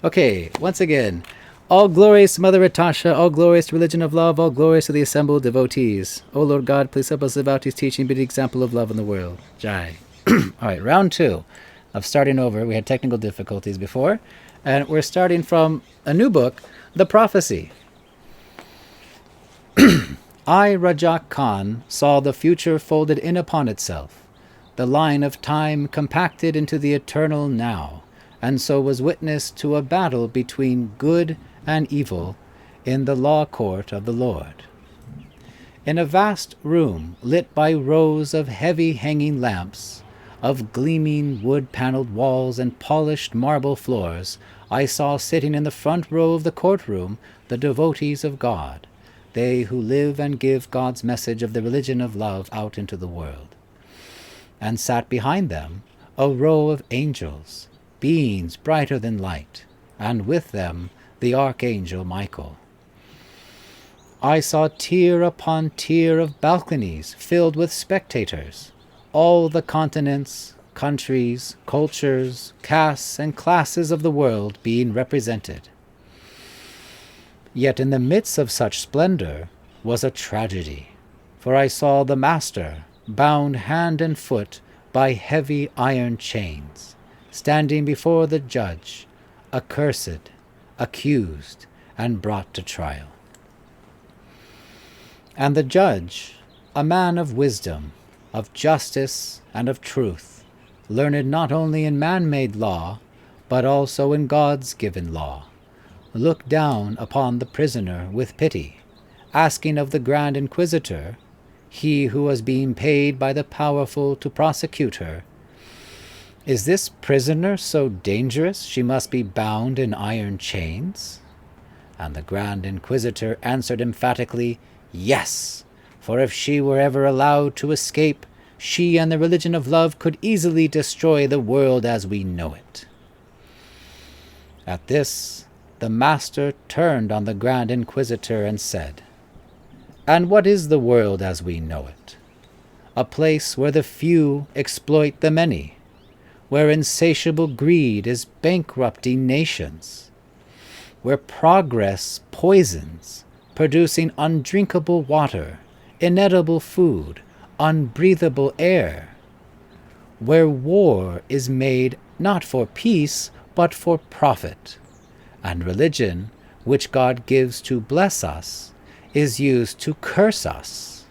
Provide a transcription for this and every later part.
Okay, once again, all glories to Mother Natasha, all glories to religion of love, all glories to the assembled devotees. O Lord God, please help us live out His teaching, be the example of love in the world. Jai. All right, round two of starting over. We had technical difficulties before, and we're starting from a new book, The Prophecy. I, Rajak Khan, saw the future folded in upon itself, the line of time compacted into the eternal now, and so was witness to a battle between good and evil in the law court of the Lord. In a vast room lit by rows of heavy hanging lamps, of gleaming wood-paneled walls and polished marble floors, I saw sitting in the front row of the courtroom the devotees of God, they who live and give God's message of the religion of love out into the world. And sat behind them a row of angels, beings brighter than light, and with them the archangel Michael. I saw tier upon tier of balconies filled with spectators, all the continents, countries, cultures, castes, and classes of the world being represented. Yet in the midst of such splendor was a tragedy, for I saw the Master, bound hand and foot by heavy iron chains, standing before the judge, accursed, accused, and brought to trial. And the judge, a man of wisdom, of justice, and of truth, learned not only in man-made law, but also in God's given law, looked down upon the prisoner with pity, asking of the Grand Inquisitor, he who was being paid by the powerful to prosecute her, "Is this prisoner so dangerous she must be bound in iron chains?" And the Grand Inquisitor answered emphatically, "Yes, for if she were ever allowed to escape, she and the religion of love could easily destroy the world as we know it." At this, the Master turned on the Grand Inquisitor and said, "And what is the world as we know it? A place where the few exploit the many, where insatiable greed is bankrupting nations, where progress poisons, producing undrinkable water, inedible food, unbreathable air, where war is made not for peace but for profit, and religion, which God gives to bless us, is used to curse us."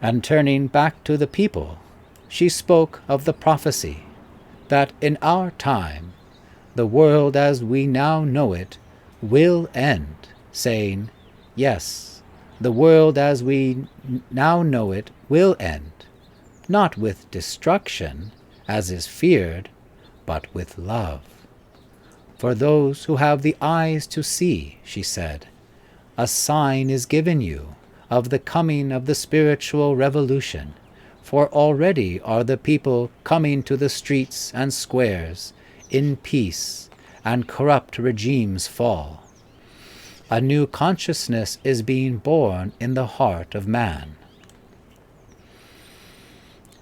And turning back to the people, she spoke of the prophecy that in our time the world as we now know it will end, saying, "Yes, the world as we now know it will end, not with destruction, as is feared, but with love. For those who have the eyes to see," she said, "a sign is given you of the coming of the spiritual revolution, for already are the people coming to the streets and squares in peace, and corrupt regimes fall. A new consciousness is being born in the heart of man."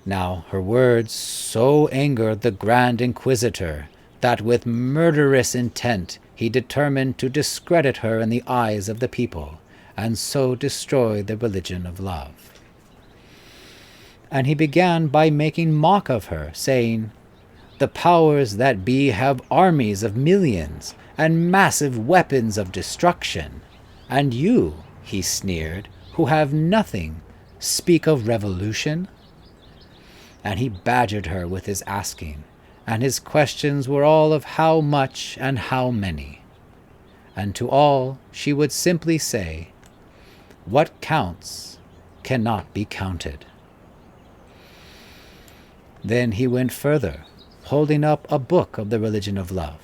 Now her words so angered the Grand Inquisitor that with murderous intent he determined to discredit her in the eyes of the people, and so destroy the religion of love. And he began by making mock of her, saying, "The powers that be have armies of millions, and massive weapons of destruction, and you," he sneered, "who have nothing, speak of revolution?" And he badgered her with his asking, and his questions were all of how much and how many. And to all she would simply say, "What counts cannot be counted." Then he went further, holding up a book of the religion of love.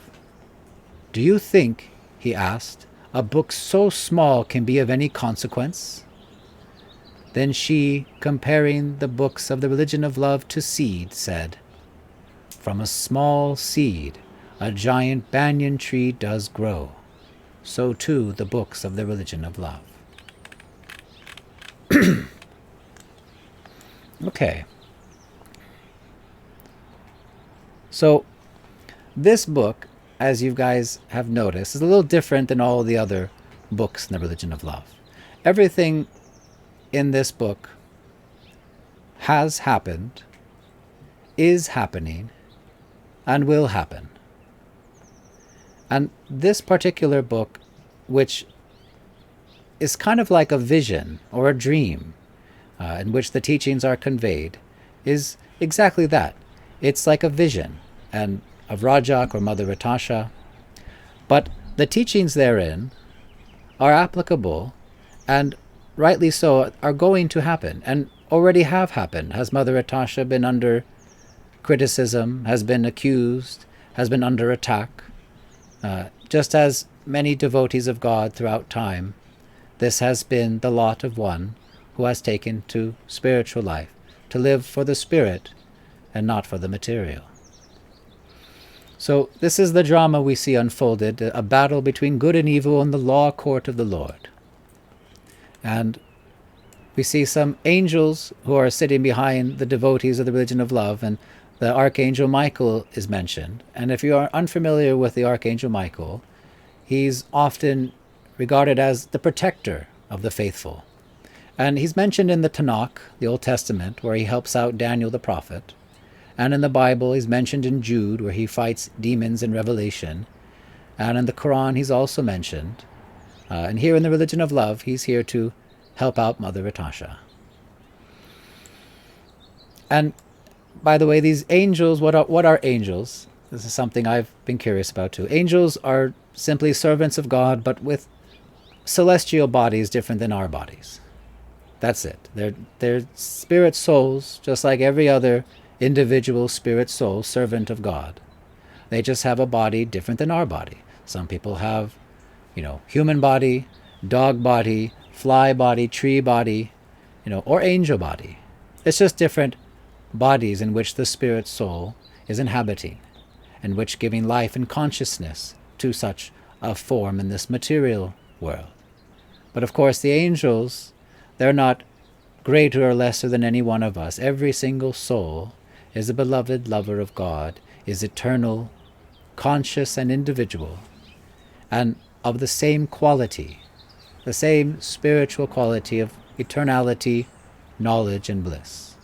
"Do you think," he asked, "a book so small can be of any consequence?" Then she, comparing the books of the religion of love to seed, said, "From a small seed a giant banyan tree does grow, so too the books of the religion of love." Okay. So, this book as you guys have noticed, is a little different than all the other books in the religion of love. Everything in this book has happened, is happening, and will happen. And this particular book, which is kind of like a vision or a dream in which the teachings are conveyed, is exactly that. It's like a vision and of Rajak or Mother Ratasha, but the teachings therein are applicable, and rightly so, are going to happen, and already have happened. Has Mother Ratasha been under criticism, has been accused, has been under attack? Just as many devotees of God throughout time, this has been the lot of one who has taken to spiritual life, to live for the spirit and not for the material. So this is the drama we see unfolded, a battle between good and evil in the law court of the Lord. And we see some angels who are sitting behind the devotees of the religion of love, and the Archangel Michael is mentioned. And if you are unfamiliar with the Archangel Michael, he's often regarded as the protector of the faithful. And he's mentioned in the Tanakh, the Old Testament, where he helps out Daniel the prophet. And in the Bible, he's mentioned in Jude, where he fights demons in Revelation. And in the Quran, he's also mentioned. And here in the religion of love, he's here to help out Mother Ratasha. And by the way, these angels, what are angels? This is something I've been curious about too. Angels are simply servants of God, but with celestial bodies different than our bodies. That's it. They're spirit souls, just like every other individual spirit soul, servant of God. They just have a body different than our body. Some people have, human body, dog body, fly body, tree body, or angel body. It's just different bodies in which the spirit soul is inhabiting, in which giving life and consciousness to such a form in this material world. But of course the angels, they're not greater or lesser than any one of us. Every single soul is a beloved lover of God, is eternal, conscious and individual, and of the same quality, the same spiritual quality of eternality, knowledge and bliss.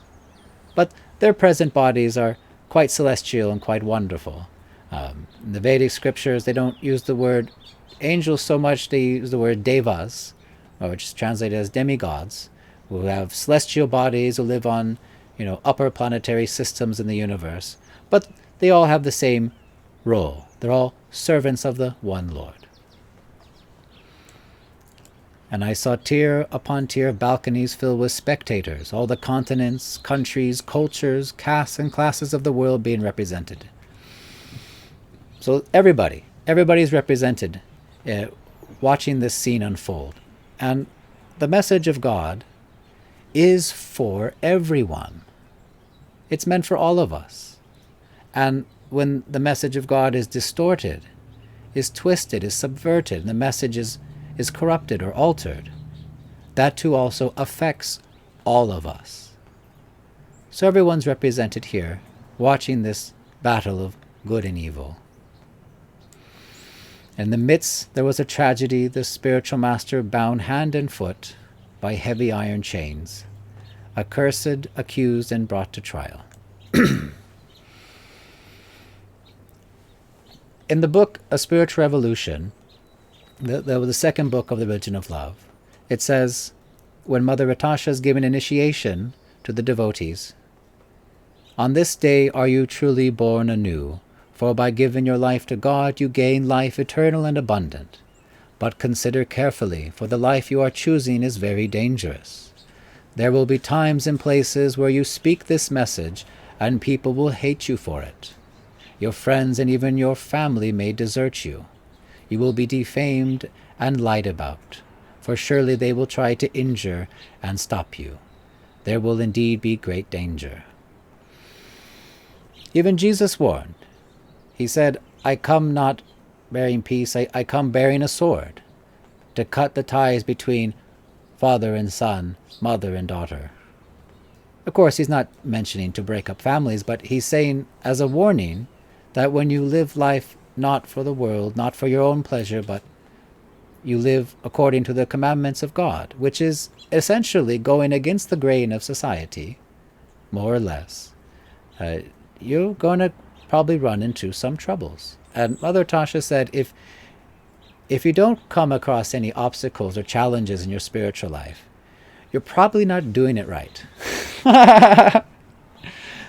But their present bodies are quite celestial and quite wonderful. In the Vedic scriptures, they don't use the word angels so much, they use the word devas, which is translated as demigods, who have celestial bodies, who live on, upper planetary systems in the universe. But they all have the same role. They're all servants of the one Lord. And I saw tier upon tier of balconies filled with spectators, all the continents, countries, cultures, castes, and classes of the world being represented. So everybody's represented watching this scene unfold. And the message of God is for everyone. It's meant for all of us. And when the message of God is distorted, is twisted, is subverted, and the message is corrupted or altered, that too also affects all of us. So everyone's represented here, watching this battle of good and evil. In the midst there was a tragedy, the spiritual master bound hand and foot by heavy iron chains, accursed, accused, and brought to trial. In the book A Spiritual Revolution, the second book of the Religion of Love, it says, when Mother Ratasha is giving initiation to the devotees, "On this day are you truly born anew, for by giving your life to God you gain life eternal and abundant. But consider carefully, for the life you are choosing is very dangerous. There will be times and places where you speak this message, and people will hate you for it. Your friends and even your family may desert you. You will be defamed and lied about, for surely they will try to injure and stop you. There will indeed be great danger." Even Jesus warned. He said, "I come not bearing peace, I come bearing a sword, to cut the ties between father and son, mother and daughter." Of course, he's not mentioning to break up families, but he's saying as a warning that when you live life not for the world, not for your own pleasure, but you live according to the commandments of God, which is essentially going against the grain of society, more or less, you're going to probably run into some troubles. And Mother Tasha said, if you don't come across any obstacles or challenges in your spiritual life, you're probably not doing it right.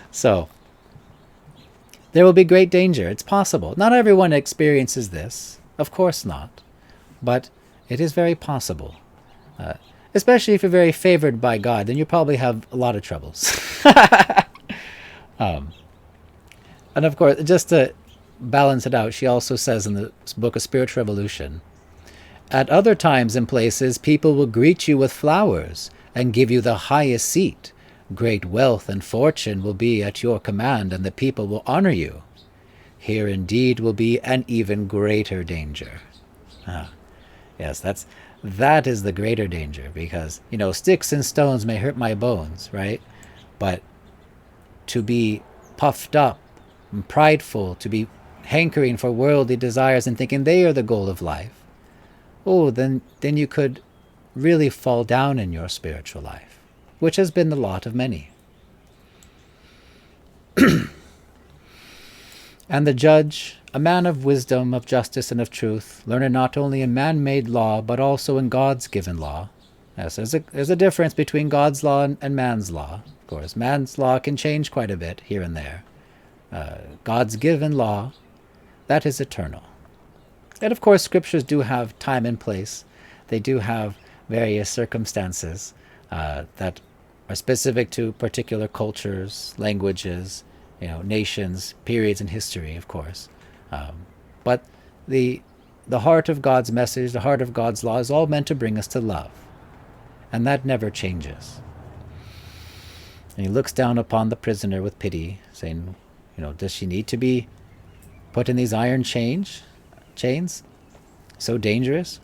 So, there will be great danger. It's possible. Not everyone experiences this. Of course not. But it is very possible. Especially if you're very favored by God, then you probably have a lot of troubles. And of course, just to balance it out, she also says in the book of Spiritual Revolution, at other times and places, people will greet you with flowers and give you the highest seat. Great wealth and fortune will be at your command, and the people will honor you. Here indeed will be an even greater danger. Yes, that is the greater danger, because, sticks and stones may hurt my bones, right? But to be puffed up and prideful, to be hankering for worldly desires and thinking they are the goal of life, then you could really fall down in your spiritual life, which has been the lot of many. And the judge, a man of wisdom, of justice, and of truth, learned not only in man-made law, but also in God's given law. Yes, there's a difference between God's law and man's law. Of course, man's law can change quite a bit here and there. God's given law, that is eternal. And of course, scriptures do have time and place. They do have various circumstances that are specific to particular cultures, languages, nations, periods in history, of course. But the heart of God's message, the heart of God's law, is all meant to bring us to love. And that never changes. And he looks down upon the prisoner with pity, saying, does she need to be put in these iron chains? So dangerous?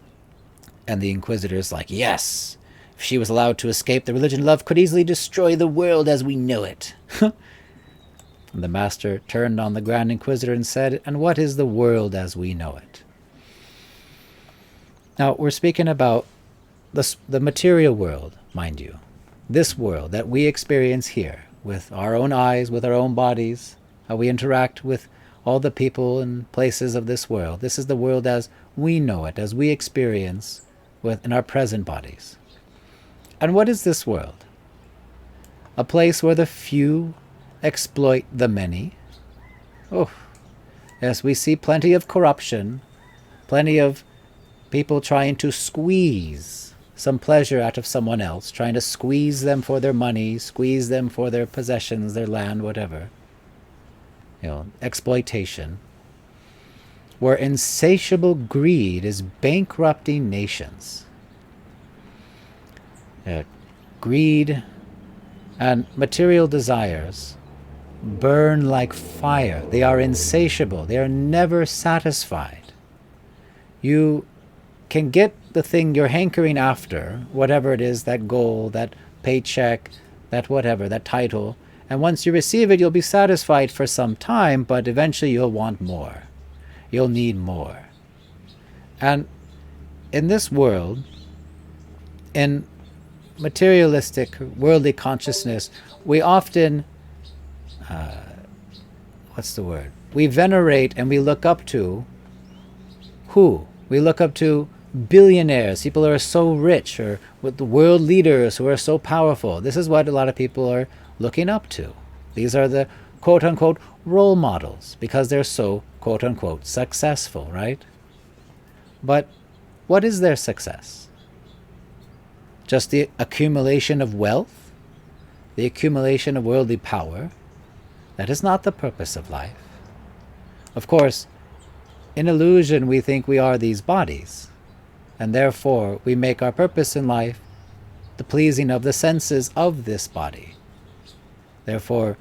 And the inquisitor is like, yes, if she was allowed to escape, the religion of love could easily destroy the world as we know it. And the master turned on the Grand Inquisitor and said, and what is the world as we know it? Now, we're speaking about the material world, mind you. This world that we experience here, with our own eyes, with our own bodies, how we interact with all the people and places of this world. This is the world as we know it, as we experience in our present bodies. And what is this world? A place where the few exploit the many. Yes, we see plenty of corruption, plenty of people trying to squeeze some pleasure out of someone else, trying to squeeze them for their money, squeeze them for their possessions, their land, whatever. Exploitation. Where insatiable greed is bankrupting nations. Greed and material desires burn like fire. They are insatiable. They are never satisfied. You can get the thing you're hankering after, whatever it is, that goal, that paycheck, that whatever, that title, and once you receive it, you'll be satisfied for some time, but eventually you'll want more. You'll need more. And in this world, in materialistic, worldly consciousness, we often, we venerate and we look up to who? We look up to billionaires, people who are so rich, or with the world leaders who are so powerful. This is what a lot of people are looking up to. These are the quote-unquote role models, because they're so quote-unquote successful, right? But what is their success? Just the accumulation of wealth? The accumulation of worldly power? That is not the purpose of life. Of course, in illusion we think we are these bodies, and therefore we make our purpose in life the pleasing of the senses of this body. Therefore,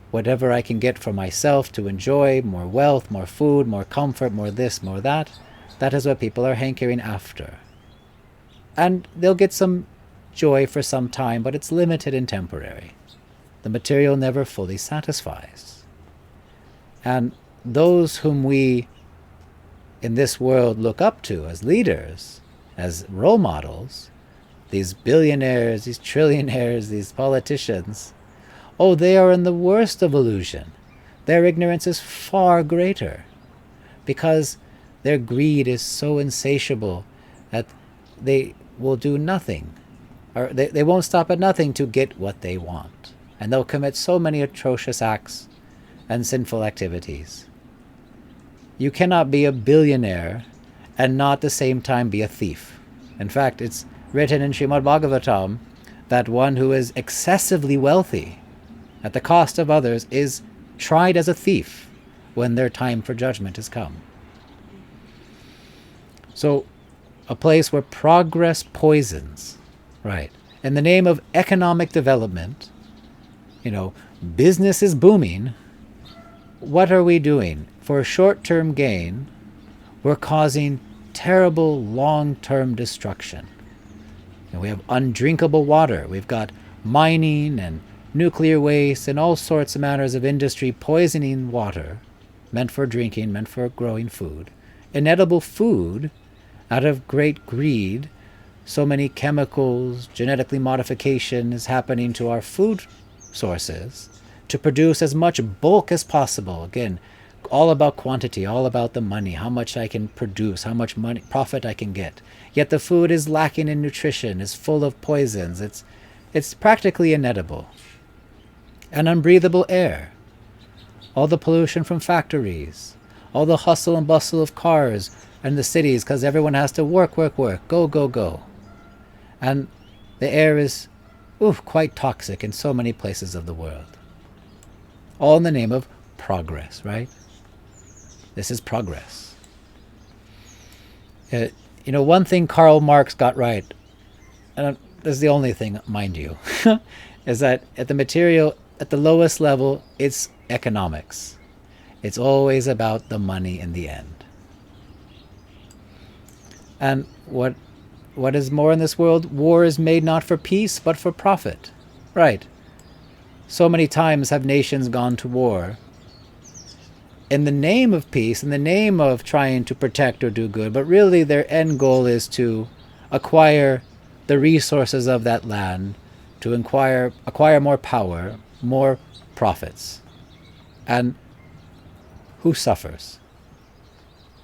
whatever I can get for myself to enjoy, more wealth, more food, more comfort, more this, more that, that is what people are hankering after. And they'll get some joy for some time, but it's limited and temporary. The material never fully satisfies. And those whom we in this world look up to as leaders, as role models, these billionaires, these trillionaires, these politicians, oh, they are in the worst of illusion. Their ignorance is far greater, because their greed is so insatiable that they will do nothing, or they won't stop at nothing to get what they want. And they'll commit so many atrocious acts and sinful activities. You cannot be a billionaire and not at the same time be a thief. In fact, it's written in Srimad Bhagavatam that one who is excessively wealthy at the cost of others is tried as a thief when their time for judgment has come. So, a place where progress poisons, right? In the name of economic development, business is booming. What are we doing? For short-term gain, we're causing terrible long-term destruction. We have undrinkable water. We've got mining and nuclear waste and all sorts of manners of industry poisoning water, meant for drinking, meant for growing food. Inedible food, out of great greed, so many chemicals, genetically modification is happening to our food sources to produce as much bulk as possible. Again, all about quantity, all about the money, how much I can produce, how much money profit I can get. Yet the food is lacking in nutrition, is full of poisons. It's practically inedible. And unbreathable air. All the pollution from factories, all the hustle and bustle of cars and the cities, because everyone has to work, go. And the air is quite toxic in so many places of the world. All in the name of progress, right? This is progress. One thing Karl Marx got right, and this is the only thing, mind you, is that at the lowest level, it's economics. It's always about the money in the end. And what is more in this world? War is made not for peace, but for profit. Right. So many times have nations gone to war in the name of peace, in the name of trying to protect or do good, but really their end goal is to acquire the resources of that land, to acquire more power, more profits. And who suffers?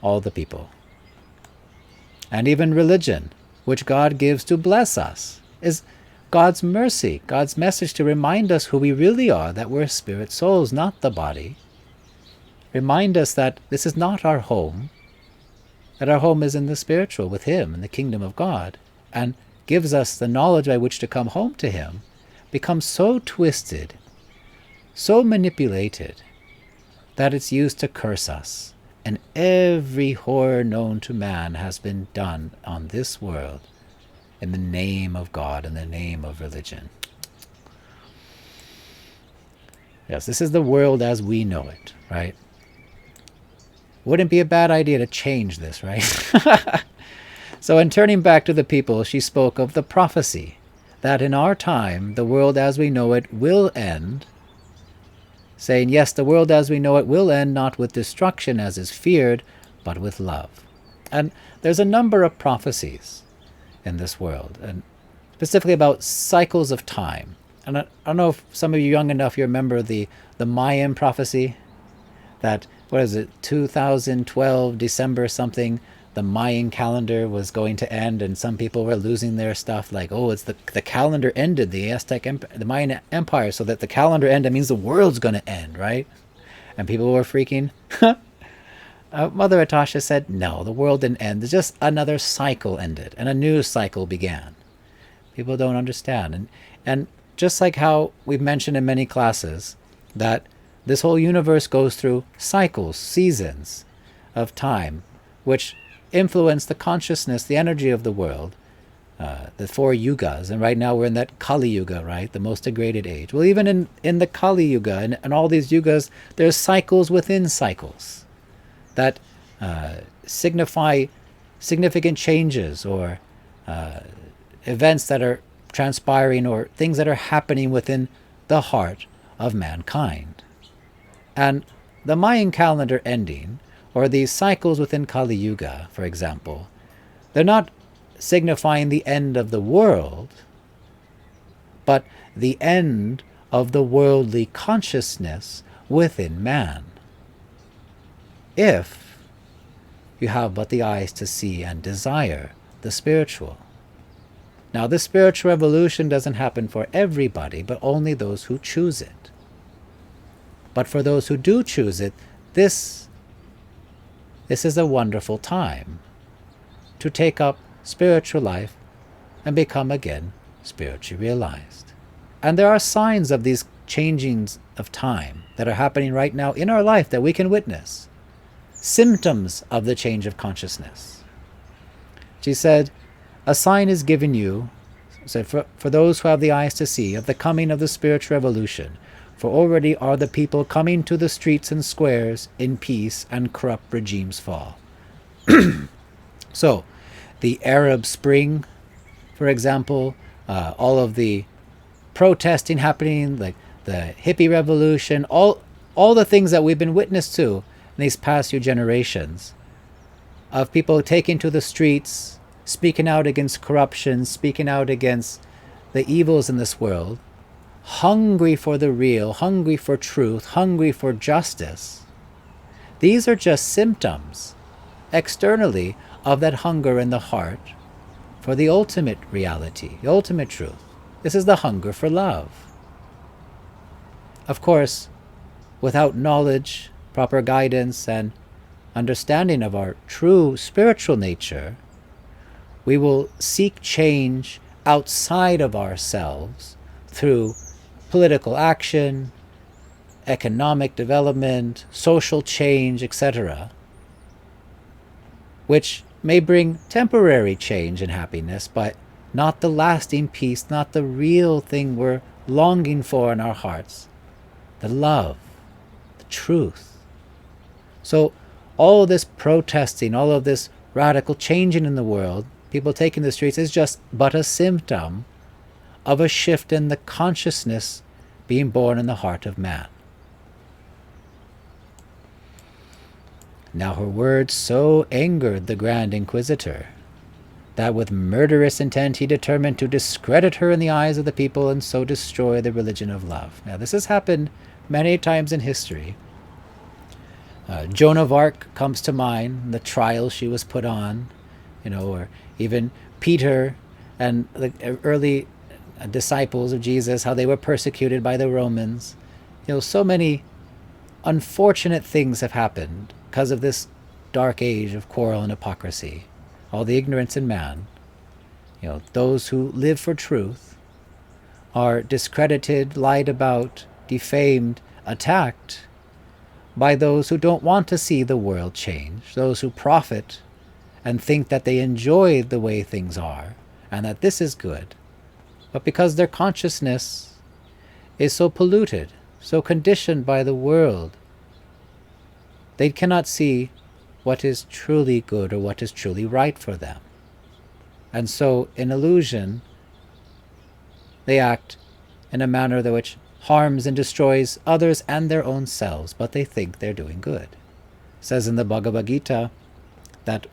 All the people. And even religion, which God gives to bless us, is God's mercy, God's message to remind us who we really are, that we're spirit souls, not the body. Remind us that this is not our home, that our home is in the spiritual, with Him, in the kingdom of God, and gives us the knowledge by which to come home to Him, becomes so twisted, so manipulated, that it's used to curse us. And every horror known to man has been done on this world in the name of God, in the name of religion. Yes, this is the world as we know it, right? Wouldn't be a bad idea to change this, right? So in turning back to the people, she spoke of the prophecy that in our time, the world as we know it will end, saying, yes, the world as we know it will end, not with destruction as is feared, but with love. And there's a number of prophecies in this world, and specifically about cycles of time. And I don't know if some of you young enough, you remember the Mayan prophecy, that, 2012, December something, the Mayan calendar was going to end, and some people were losing their stuff, like, it's the calendar ended, the Mayan Empire, so that the calendar ended means the world's going to end, right? And people were freaking. Mother Atasha said, no, the world didn't end. It's just another cycle ended, and a new cycle began. People don't understand. And just like how we've mentioned in many classes, that this whole universe goes through cycles, seasons of time, which influence the consciousness, the energy of the world, the 4 yugas. And right now we're in that Kali Yuga, right? The most degraded age. Well, even in the Kali Yuga and all these yugas, there's cycles within cycles that signify significant changes or events that are transpiring or things that are happening within the heart of mankind. And the Mayan calendar ending, or these cycles within Kali Yuga, for example, they're not signifying the end of the world, but the end of the worldly consciousness within man. If you have but the eyes to see and desire the spiritual. Now, this spiritual revolution doesn't happen for everybody, but only those who choose it. But for those who do choose it, this is a wonderful time to take up spiritual life and become again spiritually realized. And there are signs of these changings of time that are happening right now in our life that we can witness. Symptoms of the change of consciousness. She said, a sign is given you, so for those who have the eyes to see, of the coming of the spiritual revolution. For already are the people coming to the streets and squares in peace, and corrupt regimes fall. So, the Arab Spring, for example, all of the protesting happening, like the hippie revolution, all the things that we've been witness to in these past few generations, of people taking to the streets, speaking out against corruption, speaking out against the evils in this world, hungry for the real, hungry for truth, hungry for justice. These are just symptoms, externally, of that hunger in the heart for the ultimate reality, the ultimate truth. This is the hunger for love. Of course, without knowledge, proper guidance, and understanding of our true spiritual nature, we will seek change outside of ourselves through political action, economic development, social change, etc., which may bring temporary change and happiness, but not the lasting peace, not the real thing we're longing for in our hearts, the love, the truth. So all of this protesting, all of this radical changing in the world, people taking the streets, is just but a symptom of a shift in the consciousness being born in the heart of man. Now her words so angered the Grand Inquisitor that with murderous intent he determined to discredit her in the eyes of the people and so destroy the religion of love. Now this has happened many times in history. Joan of Arc comes to mind, the trial she was put on, or even Peter and the early disciples of Jesus, how they were persecuted by the Romans. So many unfortunate things have happened because of this dark age of quarrel and hypocrisy, all the ignorance in man. Those who live for truth are discredited, lied about, defamed, attacked by those who don't want to see the world change, those who profit and think that they enjoy the way things are and that this is good. But because their consciousness is so polluted, so conditioned by the world, they cannot see what is truly good or what is truly right for them. And so, in illusion, they act in a manner that which harms and destroys others and their own selves, but they think they're doing good. It says in the Bhagavad Gita that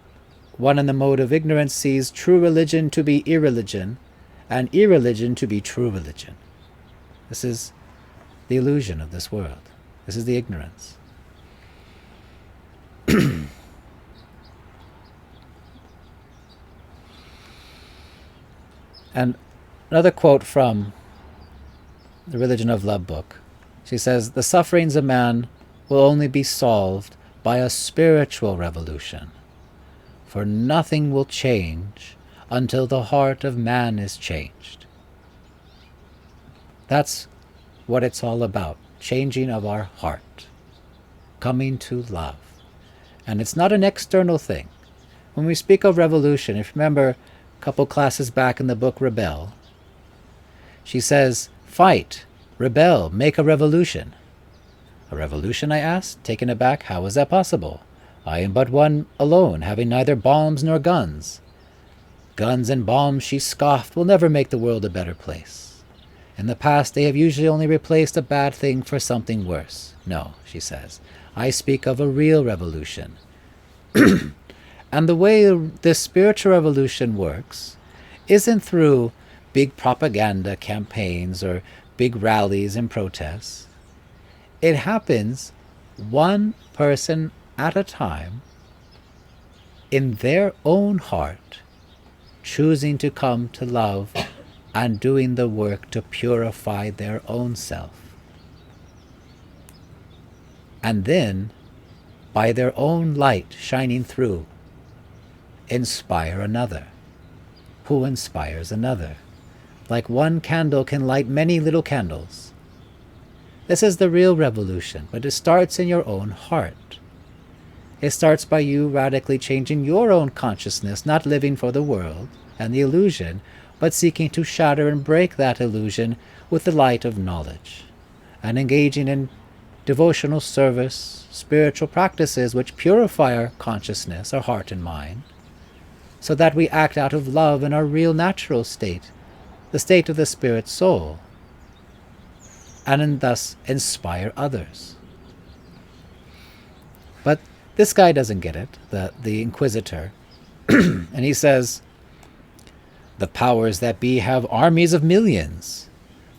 one in the mode of ignorance sees true religion to be irreligion, and irreligion to be true religion. This is the illusion of this world. This is the ignorance. And another quote from the Religion of Love book. She says, the sufferings of man will only be solved by a spiritual revolution, for nothing will change until the heart of man is changed. That's what it's all about, changing of our heart, coming to love. And it's not an external thing. When we speak of revolution, if you remember a couple classes back in the book Rebel, she says, fight, rebel, make a revolution. A revolution, I asked, taken aback, how is that possible? I am but one alone, having neither bombs nor guns. Guns and bombs, she scoffed, will never make the world a better place. In the past, they have usually only replaced a bad thing for something worse. No, she says, I speak of a real revolution. And the way this spiritual revolution works isn't through big propaganda campaigns or big rallies and protests. It happens one person at a time in their own heart, choosing to come to love and doing the work to purify their own self. And then, by their own light shining through, inspire another, who inspires another. Like one candle can light many little candles. This is the real revolution, but it starts in your own heart. It starts by you radically changing your own consciousness, not living for the world and the illusion, but seeking to shatter and break that illusion with the light of knowledge, and engaging in devotional service, spiritual practices which purify our consciousness, our heart and mind, so that we act out of love in our real natural state, the state of the spirit soul, and thus inspire others. But this guy doesn't get it, the inquisitor, and he says, the powers that be have armies of millions,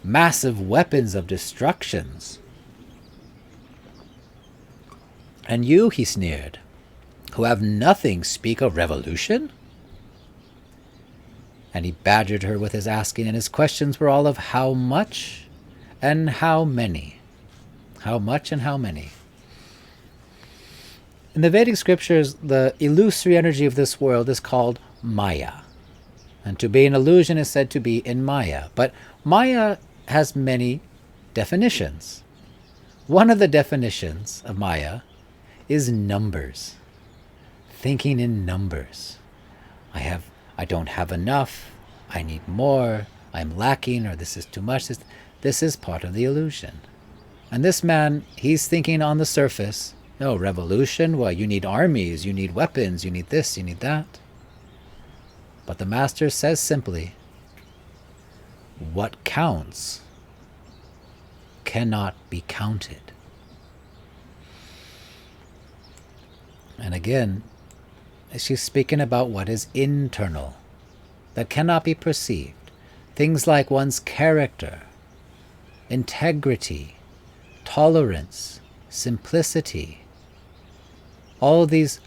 massive weapons of destructions. And you, he sneered, who have nothing, speak of revolution? And he badgered her with his asking, and his questions were all of how much and how many. How much and how many. In the Vedic scriptures, the illusory energy of this world is called Maya. And to be an illusion is said to be in Maya. But Maya has many definitions. One of the definitions of Maya is numbers. Thinking in numbers. I don't have enough, I need more, I'm lacking, or this is too much. This is part of the illusion. And this man, he's thinking on the surface, no, revolution, well, you need armies, you need weapons, you need this, you need that. But the Master says simply, what counts cannot be counted. And again, she's speaking about what is internal, that cannot be perceived. Things like one's character, integrity, tolerance, simplicity, all these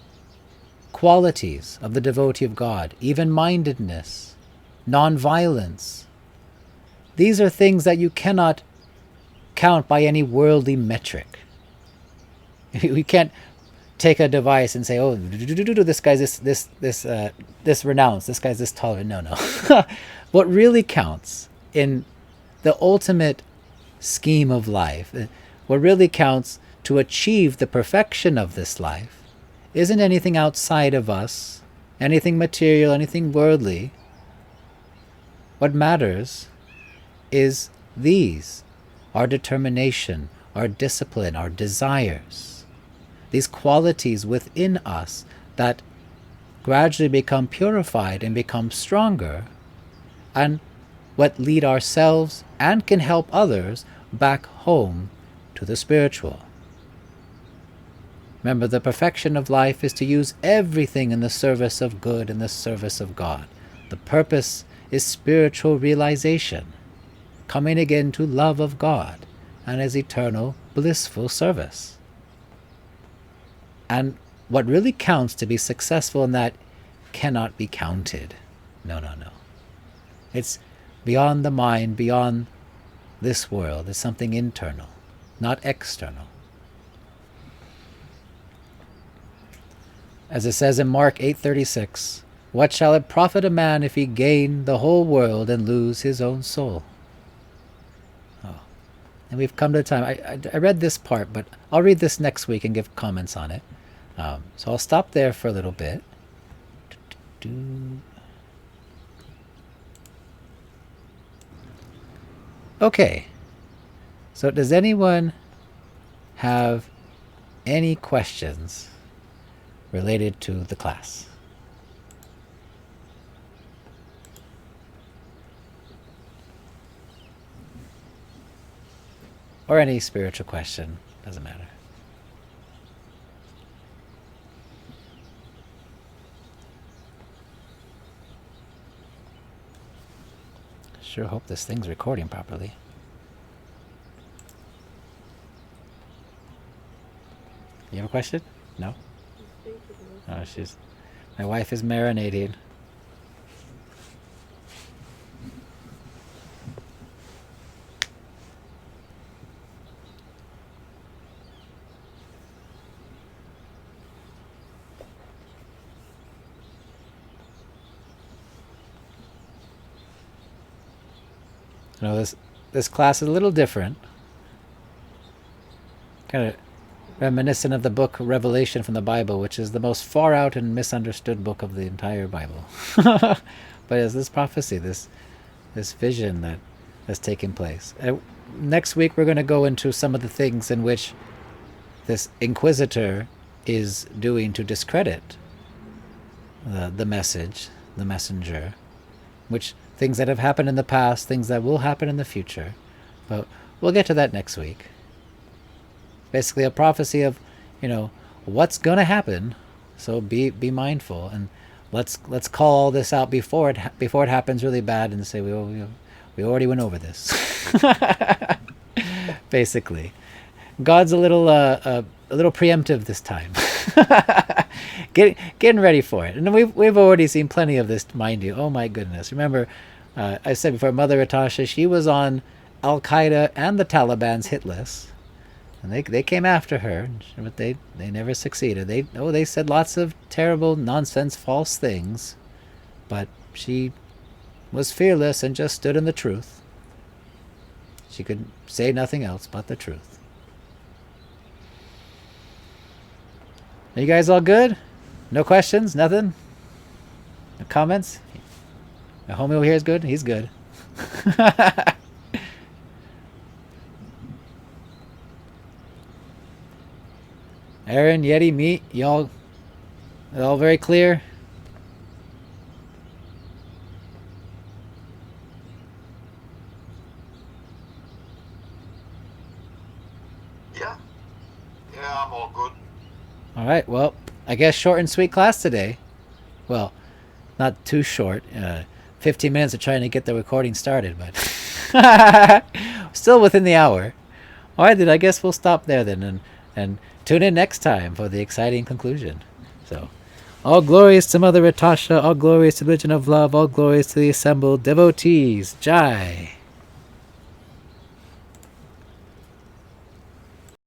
qualities of the devotee of God, even-mindedness, non-violence. These are things that you cannot count by any worldly metric. We can't take a device and say, oh, this guy's this renounced, this guy's this tolerant. No. What really counts in the ultimate scheme of life, what really counts to achieve the perfection of this life, isn't anything outside of us, anything material, anything worldly. What matters is these, our determination, our discipline, our desires. These qualities within us that gradually become purified and become stronger, and what lead ourselves and can help others back home to the spiritual. Remember, the perfection of life is to use everything in the service of good, in the service of God. The purpose is spiritual realization, coming again to love of God and His eternal blissful service. And what really counts to be successful in that cannot be counted. No. It's beyond the mind, beyond this world. It's something internal, not external. As it says in Mark 8:36, what shall it profit a man if he gain the whole world and lose his own soul? Oh. And we've come to the time. I read this part, but I'll read this next week and give comments on it. So I'll stop there for a little bit. Okay. So does anyone have any questions related to the class? Or any spiritual question, doesn't matter. Sure hope this thing's recording properly. You have a question? No? Oh, my wife is marinating. You know, this class is a little different. Kind of reminiscent of the book Revelation from the Bible, which is the most far out and misunderstood book of the entire Bible. But it's this prophecy, this vision that has taken place. Next week we're going to go into some of the things in which this inquisitor is doing to discredit the message, the messenger, which things that have happened in the past, things that will happen in the future. But we'll get to that next week. Basically a prophecy of, what's going to happen. So be mindful, and let's call all this out before it happens really bad, and say we already went over this. Basically, God's a little preemptive this time. Getting ready for it, and we've already seen plenty of this, mind you. Oh my goodness! Remember, I said before, Mother Natasha, she was on Al Qaeda and the Taliban's hit list. And they came after her, but they never succeeded. They said lots of terrible, nonsense, false things, but she was fearless and just stood in the truth. She could say nothing else but the truth. Are you guys all good? No questions? Nothing? No comments? The homie over here is good? He's good. Aaron, Yeti, me, y'all all very clear? Yeah, I'm all good. All right, well, I guess short and sweet class today. Well, not too short. 15 minutes of trying to get the recording started, but still within the hour. All right, then I guess we'll stop there then, and tune in next time for the exciting conclusion. So, all glories to Mother Natasha, all glories to the religion of love, all glories to the assembled devotees. Jai.